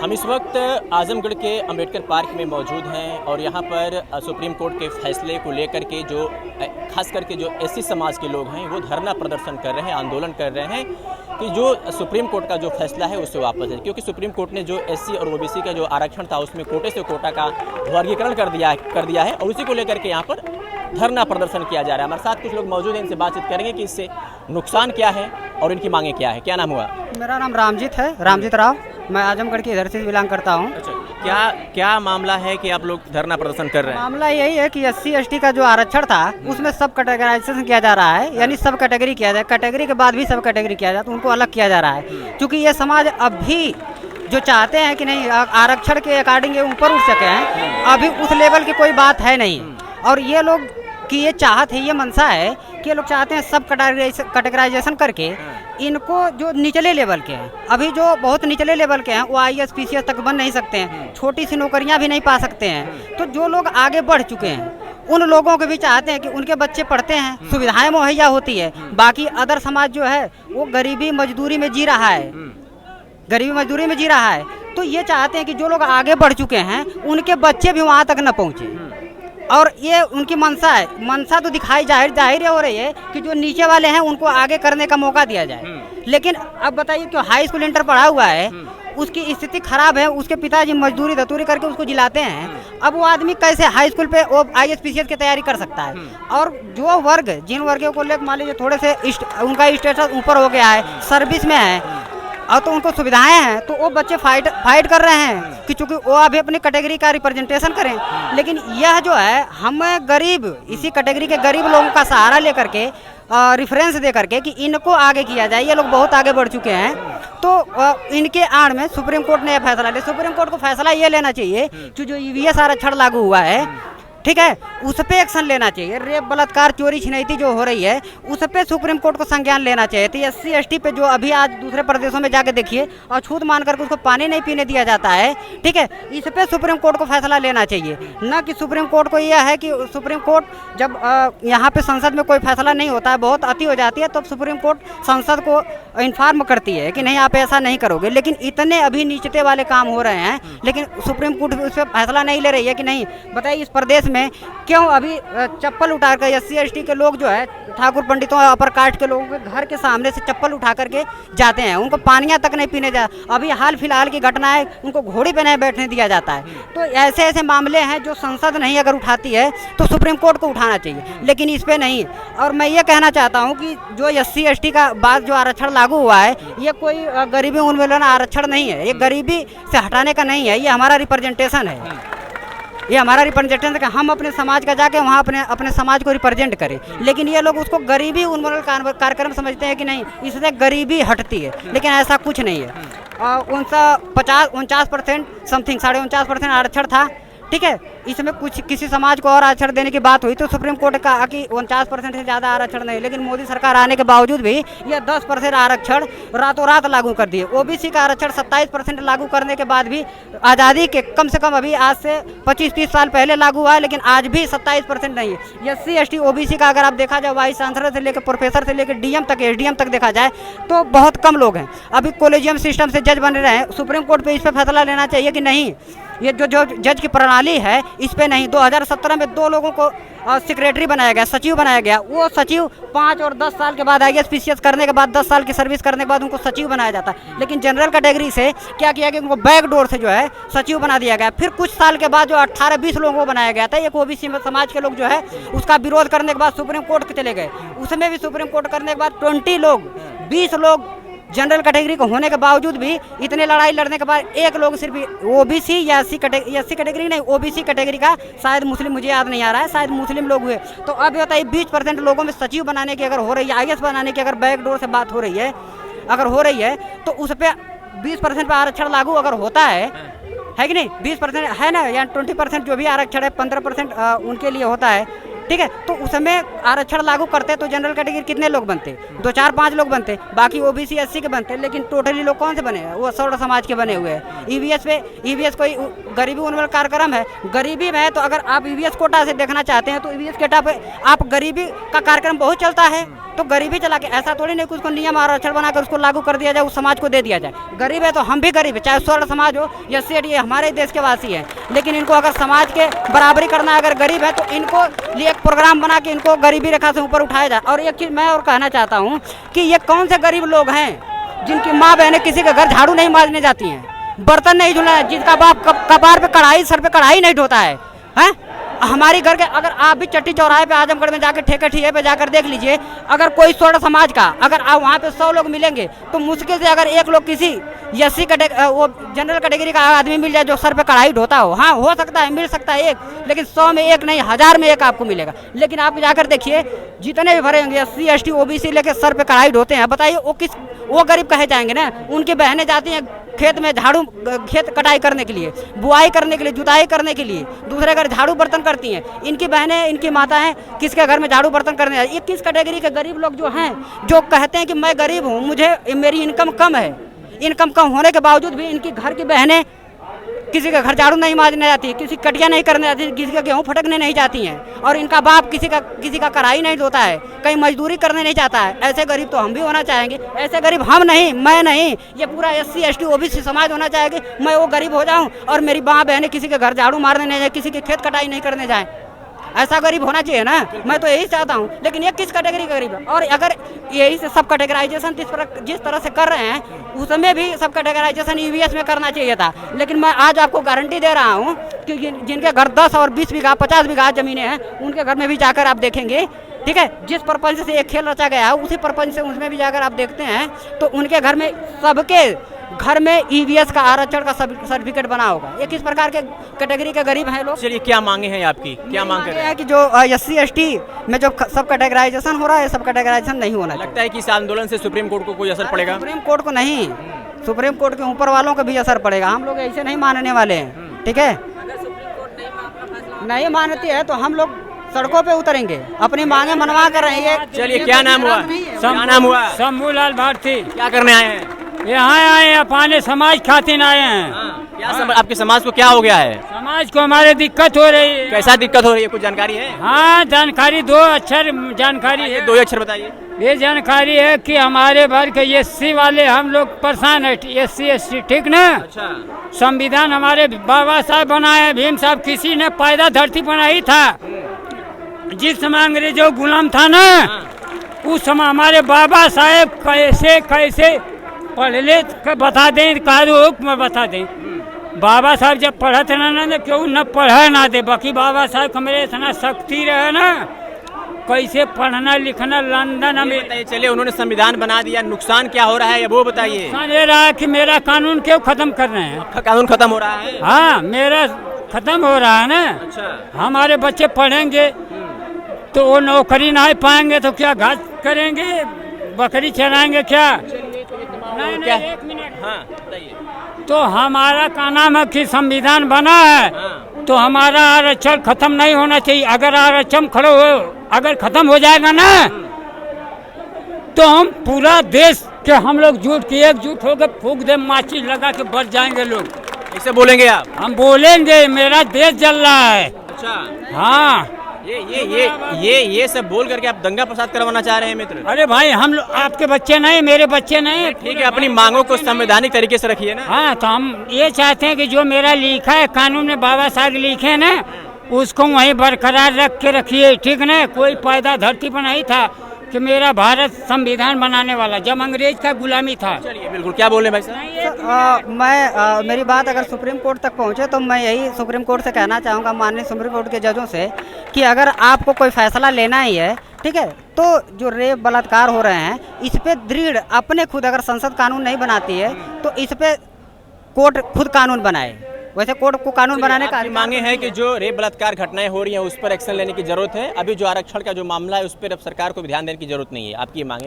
हम इस वक्त आजमगढ़ के अंबेडकर पार्क में मौजूद हैं और यहाँ पर सुप्रीम कोर्ट के फैसले को लेकर के जो खास करके जो एससी समाज के लोग हैं वो धरना प्रदर्शन कर रहे हैं, आंदोलन कर रहे हैं कि जो सुप्रीम कोर्ट का जो फैसला है उससे वापस है। क्योंकि सुप्रीम कोर्ट ने जो एससी और ओबीसी का जो आरक्षण था उसमें कोटे से कोटा का वर्गीकरण कर दिया है और उसी को लेकर के यहाँ पर धरना प्रदर्शन किया जा रहा है। हमारे साथ कुछ लोग मौजूद हैं, इनसे बातचीत करेंगे कि इससे नुकसान क्या है और इनकी मांगे क्या है। क्या नाम हुआ? मेरा नाम रामजीत है, रामजीत राव। मैं आजमगढ़ की इधर से बिलोंग करता हूँ। अच्छा, क्या मामला है कि आप लोग धरना प्रदर्शन कर रहे हैं? मामला यही है कि एससी एसटी का जो आरक्षण था उसमें सब कैटेगराइजेशन किया जा रहा है, यानी सब कैटेगरी किया जाए, कैटेगरी के बाद भी सब कैटेगरी किया जाए तो उनको अलग किया जा रहा है। क्योंकि ये समाज अभी जो चाहते हैं कि नहीं आरक्षण के अकॉर्डिंग ये ऊपर उठ सके हैं, अभी उस लेवल की कोई बात है नहीं। और ये लोग की ये चाहत है, ये मनसा है कि ये लोग चाहते हैं सब कैटेगराइजेशन करके इनको जो निचले लेवल के हैं, अभी जो बहुत निचले लेवल के हैं वो IAS PCS तक बन नहीं सकते हैं, छोटी सी नौकरियां भी नहीं पा सकते हैं। तो जो लोग आगे बढ़ चुके हैं उन लोगों के भी चाहते हैं कि उनके बच्चे पढ़ते हैं, सुविधाएं मुहैया होती है। बाकी अदर समाज जो है वो गरीबी मजदूरी में जी रहा है, गरीबी मजदूरी में जी रहा है। तो ये चाहते हैं कि जो लोग आगे बढ़ चुके हैं उनके बच्चे भी वहाँ तक न पहुँचे। और ये उनकी मनसा है, मनसा तो दिखाई जाहिर हो रही है कि जो नीचे वाले हैं उनको आगे करने का मौका दिया जाए। लेकिन अब बताइए कि हाई स्कूल इंटर पढ़ा हुआ है, उसकी स्थिति खराब है, उसके पिताजी मजदूरी धतूरी करके उसको जिलाते हैं, अब वो आदमी कैसे हाई स्कूल पे वो IAS PCS की तैयारी कर सकता है? और जो वर्ग जिन वर्गों को लेकर मान लीजिए थोड़े से उनका स्टेटस ऊपर हो गया है, सर्विस में है और तो उनको सुविधाएं हैं, तो वो बच्चे फाइट कर रहे हैं कि चूंकि वो अभी अपनी कैटेगरी का रिप्रेजेंटेशन करें। लेकिन यह जो है हम गरीब, इसी कैटेगरी के गरीब लोगों का सहारा लेकर के रिफरेंस दे करके कि इनको आगे किया जाए, ये लोग बहुत आगे बढ़ चुके हैं। तो इनके आड़ में सुप्रीम कोर्ट ने यह फैसला लिया। सुप्रीम कोर्ट को फैसला ये लेना चाहिए कि जो EVS आरक्षण लागू हुआ है, ठीक है, उस पर एक्शन लेना चाहिए। रेप बलात्कार चोरी छिनैती जो हो रही है उस पर सुप्रीम कोर्ट को संज्ञान लेना चाहिए। तो SC ST पे जो अभी आज दूसरे प्रदेशों में जाके देखिए और छूत मान करके उसको पानी नहीं पीने दिया जाता है, ठीक है, इस पे सुप्रीम कोर्ट को फैसला लेना चाहिए। न कि सुप्रीम कोर्ट को यह है कि सुप्रीम कोर्ट जब यहाँ पे संसद में कोई फैसला नहीं होता है, बहुत अति हो जाती है, तो सुप्रीम कोर्ट संसद को इन्फॉर्म करती है कि नहीं आप ऐसा नहीं करोगे। लेकिन इतने अभी नीचते वाले काम हो रहे हैं, लेकिन सुप्रीम कोर्ट उस पर फैसला नहीं ले रही है कि नहीं। बताइए इस प्रदेश में क्यों अभी चप्पल उठा कर SC ST के लोग जो है ठाकुर पंडितों और अपर कास्ट के लोगों के घर के सामने से चप्पल उठा करके जाते हैं, उनको पानियाँ तक नहीं पीने जा। अभी हाल फिलहाल की घटना है, उनको घोड़ी पे नहीं बैठने दिया जाता है। तो ऐसे ऐसे मामले हैं जो संसद नहीं अगर उठाती है तो सुप्रीम कोर्ट को उठाना चाहिए, लेकिन इस पर नहीं। और मैं ये कहना चाहता हूँ कि जो SC ST का बाद जो आरक्षण लागू हुआ है ये कोई गरीबी उन्मूलन आरक्षण नहीं है, ये गरीबी से हटाने का नहीं है, ये हमारा रिप्रेजेंटेशन है। ये हमारा रिप्रेजेंटेशन है, हम अपने समाज का जाके वहाँ अपने समाज को रिप्रेजेंट करें। लेकिन ये लोग उसको गरीबी उन्मूलन कार्यक्रम समझते हैं कि नहीं इससे गरीबी हटती है, लेकिन ऐसा कुछ नहीं है। 49% समथिंग 49.5% आरक्षण था, ठीक है, इसमें कुछ किसी समाज को और आरक्षण देने की बात हुई तो सुप्रीम कोर्ट कहा कि 49% से ज़्यादा आरक्षण नहीं। लेकिन मोदी सरकार आने के बावजूद भी यह 10% आरक्षण रातों रात लागू कर दिए। OBC का आरक्षण 27% लागू करने के बाद भी आज़ादी के कम से कम अभी आज से 25-30 साल पहले लागू हुआ है, लेकिन आज भी 27% नहीं है। SC ST OBC का अगर आप देखा जाए वाइस चांसलर से लेकर प्रोफेसर से लेकर DM तक SDM तक देखा जाए तो बहुत कम लोग हैं। अभी कॉलेजियम सिस्टम से जज बन रहे हैं, सुप्रीम कोर्ट पर इस पर फैसला लेना चाहिए कि नहीं ये जो जज की प्रणाली है इस पे नहीं। 2017 में 2 लोगों को सेक्रेटरी बनाया गया, सचिव बनाया गया। वो सचिव 5 और 10 साल के बाद IAS PCS करने के बाद 10 साल की सर्विस करने के बाद उनको सचिव बनाया जाता है। लेकिन जनरल कैटेगरी से क्या किया गया, उनको बैक डोर से जो है सचिव बना दिया गया। फिर कुछ साल के बाद जो 18-20 लोगों को बनाया गया था, एक OBC समाज के लोग जो है उसका विरोध करने के बाद सुप्रीम कोर्ट चले गए। उसमें भी सुप्रीम कोर्ट करने के बाद 20 लोग जनरल कैटेगरी को होने के बावजूद भी इतने लड़ाई लड़ने के बाद एक लोग सिर्फ OBC या SC कैटेगरी नहीं, OBC कैटेगरी का शायद मुस्लिम, मुझे याद नहीं आ रहा है, शायद मुस्लिम लोग हुए। तो अब बताइए 20% लोगों में सचिव बनाने की अगर हो रही है, IAS बनाने की अगर बैकडोर से बात हो रही है, अगर हो रही है तो उस पर 20% पर आरक्षण लागू अगर होता है कि नहीं, 20% है ना, या 20% जो भी आरक्षण है 15% उनके लिए होता है, ठीक है। तो उसमें आरक्षण लागू करते तो जनरल कैटेगरी कितने लोग बनते? 2-4-5 लोग बनते, बाकी OBC SC के बनते। लेकिन टोटली लोग कौन से बने हैं? वो सौर समाज के बने हुए हैं। EVS कोई गरीबी उन्मूलन कार्यक्रम है, गरीबी में है। तो अगर आप EVS कोटा से देखना चाहते हैं तो EVS कोटा पे आप गरीबी का कार्यक्रम बहुत चलता है, तो गरीबी चला के ऐसा थोड़ी नहीं कि उसको नियम आरक्षण बनाकर उसको लागू कर दिया जाए, उस समाज को दे दिया जाए। गरीब है तो हम भी गरीब है, चाहे स्वर्ण समाज हो या सेठ, ये हमारे देश के वासी हैं। लेकिन इनको अगर समाज के बराबरी करना है, अगर गरीब है तो इनको लिए एक प्रोग्राम बना के इनको गरीबी रेखा से ऊपर उठाया जाए। और एक चीज़ मैं और कहना चाहता हूँ कि ये कौन से गरीब लोग हैं जिनकी माँ बहनें किसी के घर झाड़ू नहीं मारने जाती हैं, बर्तन नहीं धुलना है, जिनका बाप कपार पे कढ़ाई, सर पे कढ़ाई नहीं ढोता है, हैं? हमारी घर के, अगर आप भी चट्टी चौराहे पे आजमगढ़ में जाकर ठेके ठिये पे जाकर देख लीजिए, अगर कोई स्वर्ण समाज का, अगर आप वहाँ पे 100 लोग मिलेंगे तो मुश्किल से अगर एक लोग किसी एससी वो जनरल कैटेगरी का आदमी मिल जाए जो सर पे कढ़ाई ढोता हो, हाँ हो सकता है, मिल सकता है एक, लेकिन 100 में एक नहीं, 1000 में एक आपको मिलेगा। लेकिन आप जाकर देखिए जितने भी भरे होंगे SC ST OBC लेके सर पे कढ़ाई ढोते हैं, बताइए वो गरीब कहे जाएंगे ना। उनकी बहनें जाती हैं खेत में झाड़ू, खेत कटाई करने के लिए, बुआई करने के लिए, जुताई करने के लिए, दूसरे घर झाड़ू बर्तन करती हैं। इनकी बहनें, इनकी माताएं किसके घर में झाड़ू बर्तन करने जाती हैं? 21 कैटेगरी के गरीब लोग जो हैं, जो कहते हैं कि मैं गरीब हूँ, मुझे मेरी इनकम कम है, इनकम कम होने के बावजूद भी इनकी घर की बहनें किसी का घर झाड़ू नहीं मारने जाती, किसी कटिया नहीं करने जाती, किसी का गेहूँ फटकने नहीं जाती हैं, और इनका बाप किसी का कढ़ाई नहीं धोता है, कहीं मजदूरी करने नहीं जाता है। ऐसे गरीब तो हम भी होना चाहेंगे। ऐसे गरीब हम नहीं, मैं नहीं, ये पूरा SC ST OBC समाज होना चाहेगी। मैं वो गरीब हो जाऊँ और मेरी माँ बहनें किसी के घर झाड़ू मारने नहीं जाए, किसी के खेत कटाई नहीं करने जाए। ऐसा गरीब होना चाहिए ना, मैं तो यही चाहता हूँ। लेकिन ये किस कैटेगरी का गरीब है? और अगर यही से सब कैटेगराइजेशन जिस तरह से कर रहे हैं, उसमें भी सब कैटेगराइजेशन EVS में करना चाहिए था। लेकिन मैं आज आपको गारंटी दे रहा हूँ कि जिनके घर 10 और 20 बीघा 50 बीघा ज़मीनें हैं, उनके घर में भी जाकर आप देखेंगे, ठीक है, जिस प्रपंच से एक खेल रचा गया है उसी प्रपंच से उसमें भी जाकर आप देखते हैं तो उनके घर में, सबके घर में EVS का आरक्षण का सर्टिफिकेट बना होगा। ये किस प्रकार के कैटेगरी के गरीब हैं लोग? चलिए, क्या मांगे हैं आपकी, क्या मांग कर रहे हैं? कि जो SC ST में जो सब कैटेगराइजेशन हो रहा है, सब कैटेगराइजेशन नहीं होना चाहिए। लगता है कि इस आंदोलन से सुप्रीम कोर्ट को कोई असर पड़ेगा? सुप्रीम कोर्ट को नहीं, सुप्रीम कोर्ट के ऊपर वालों को भी असर पड़ेगा। हम लोग ऐसे नहीं मानने वाले हैं, ठीक है? नहीं मानती है तो हम लोग सड़कों पे उतरेंगे, अपनी मांगे मनवा कर रहेंगे। चलिए, क्या नाम हुआ? क्या नाम हुआ? शंभूलाल भारती। क्या करने आए हैं? यहाँ आए हैं, अपने समाज खातिर आए हैं। क्या आपके समाज को क्या हो गया है? समाज को हमारे दिक्कत हो रही है। कैसा दिक्कत हो रही है, कुछ जानकारी है? हाँ, जानकारी 2 अक्षर जानकारी है। 2 अक्षर बताइए। ये जानकारी है कि हमारे भर के SC वाले हम लोग परेशान है, SC ST, ठीक ना? अच्छा। संविधान हमारे बाबा साहब बनाए, भीम साहब किसी ने पैदा धरती बनाई था। जिस समय अंग्रेजों गुलाम था ना, उस समय हमारे बाबा साहब कैसे कैसे पढ़ ले बता दें, मैं बता दें। बाबा साहब जब पढ़त ना क्यों न पढ़ा ना दे, बाकी बाबा साहब का मेरे इतना शक्ति रहे ना, कैसे पढ़ना लिखना लंदन में। चलिए, उन्होंने संविधान बना दिया, नुकसान क्या हो रहा है वो बताइए। नुकसान ये रहा कि मेरा कानून क्यों खत्म कर रहे हैं? कानून खत्म हो रहा है? हाँ, मेरा खत्म हो रहा है ना। अच्छा। हमारे बच्चे पढ़ेंगे तो वो नौकरी नहीं पाएंगे तो क्या घास करेंगे, बकरी चराएंगे क्या? नहीं, क्या? 1 मिनट। हाँ, बताइए। तो हमारा का नाम है कि संविधान बना है, तो हमारा आरक्षण खत्म नहीं होना चाहिए। अगर आरक्षण अगर खत्म हो जाएगा ना, तो हम पूरा देश के हम लोग जुट के एकजुट होकर फूक दे, माची लगा के बढ़ जाएंगे लोग। ऐसे बोलेंगे आप? हम बोलेंगे, मेरा देश जल रहा है। अच्छा। हाँ, ये सब बोल करके आप दंगा फसाद करवाना चाह रहे हैं मित्र? अरे भाई, हम लोग आपके बच्चे नहीं, मेरे बच्चे नहीं। ठीक है, अपनी मांगों को संवैधानिक तरीके से रखिए ना। हाँ, तो हम ये चाहते हैं कि जो मेरा लिखा है कानून में, बाबा साहब लिखे हैं ना, उसको वहीं बरकरार रख के रखिए, ठीक ना? कोई पैदा धरती पर नहीं था कि मेरा भारत संविधान बनाने वाला, जब अंग्रेज का गुलामी था। चलिए, बिल्कुल। क्या बोल रहे हैं भाई साहब? मेरी बात अगर सुप्रीम कोर्ट तक पहुंचे तो मैं यही सुप्रीम कोर्ट से कहना चाहूँगा, माननीय सुप्रीम कोर्ट के जजों से, कि अगर आपको कोई फैसला लेना ही है, ठीक है, तो जो रेप बलात्कार हो रहे हैं इस पे दृढ़ अपने खुद, अगर संसद कानून नहीं बनाती है तो इस पे कोर्ट खुद कानून बनाए। वैसे कोर्ट को कानून बनाने का मांगे हैं कि जो रेप बलात्कार घटनाएं हो रही हैं उस पर एक्शन लेने की जरूरत है। अभी जो आरक्षण का जो मामला है उस पर अब सरकार को भी ध्यान देने की जरूरत नहीं है। आपकी मांगे